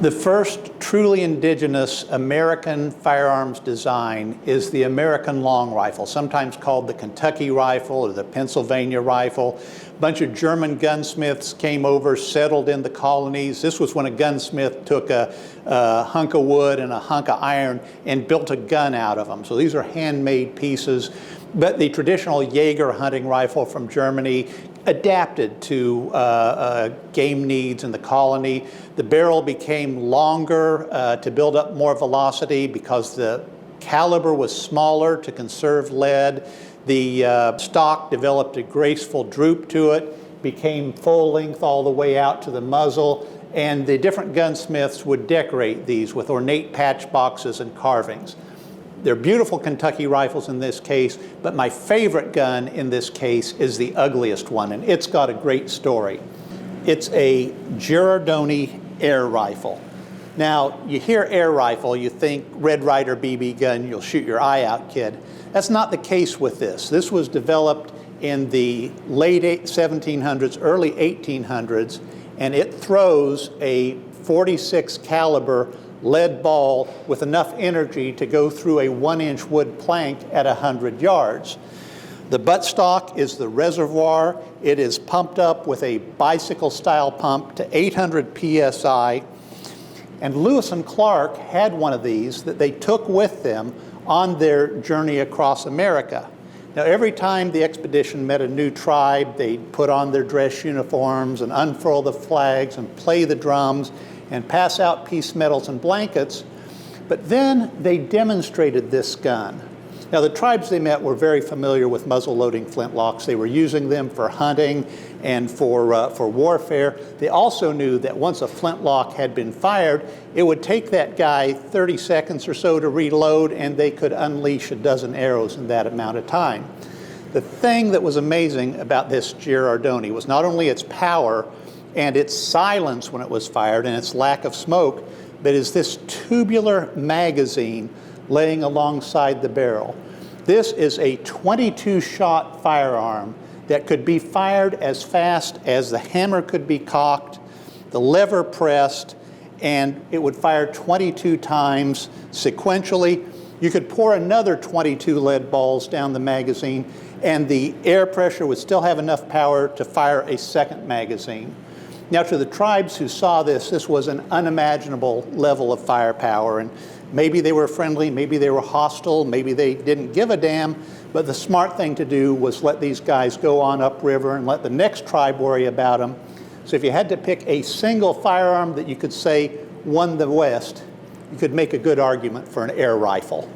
The first truly indigenous American firearms design is the American long rifle, sometimes called the Kentucky rifle or the Pennsylvania rifle. A bunch of German gunsmiths came over, settled in the colonies. This was when a gunsmith took a hunk of wood and a hunk of iron and built a gun out of them. So these are handmade pieces. But the traditional Jaeger hunting rifle from Germany adapted to game needs in the colony. The barrel became longer to build up more velocity because the caliber was smaller to conserve lead. The stock developed a graceful droop to it, became full length all the way out to the muzzle, and the different gunsmiths would decorate these with ornate patch boxes and carvings. They're beautiful Kentucky rifles in this case, but my favorite gun in this case is the ugliest one, and it's got a great story. It's a Girandoni air rifle. Now, you hear air rifle, you think Red Ryder BB gun, you'll shoot your eye out, kid. That's not the case with this. This was developed in the late 1700s, early 1800s, and it throws a 46 caliber lead ball with enough energy to go through a 1-inch wood plank at 100 yards. The buttstock is the reservoir. It is pumped up with a bicycle-style pump to 800 psi. And Lewis and Clark had one of these that they took with them on their journey across America. Now, every time the expedition met a new tribe, they'd put on their dress uniforms and unfurl the flags and play the drums and pass out peace medals and blankets, but then they demonstrated this gun. Now, the tribes they met were very familiar with muzzle-loading flintlocks. They were using them for hunting and for warfare. They also knew that once a flintlock had been fired, it would take that guy 30 seconds or so to reload, and they could unleash a dozen arrows in that amount of time. The thing that was amazing about this Girandoni was not only its power and its silence when it was fired and its lack of smoke, but is this tubular magazine laying alongside the barrel. This is a 22-shot firearm that could be fired as fast as the hammer could be cocked, the lever pressed, and it would fire 22 times sequentially. You could pour another 22 lead balls down the magazine, and the air pressure would still have enough power to fire a second magazine. Now, to the tribes who saw this, this was an unimaginable level of firepower, and maybe they were friendly, maybe they were hostile, maybe they didn't give a damn, but the smart thing to do was let these guys go on upriver and let the next tribe worry about them. So if you had to pick a single firearm that you could say won the West, you could make a good argument for an air rifle.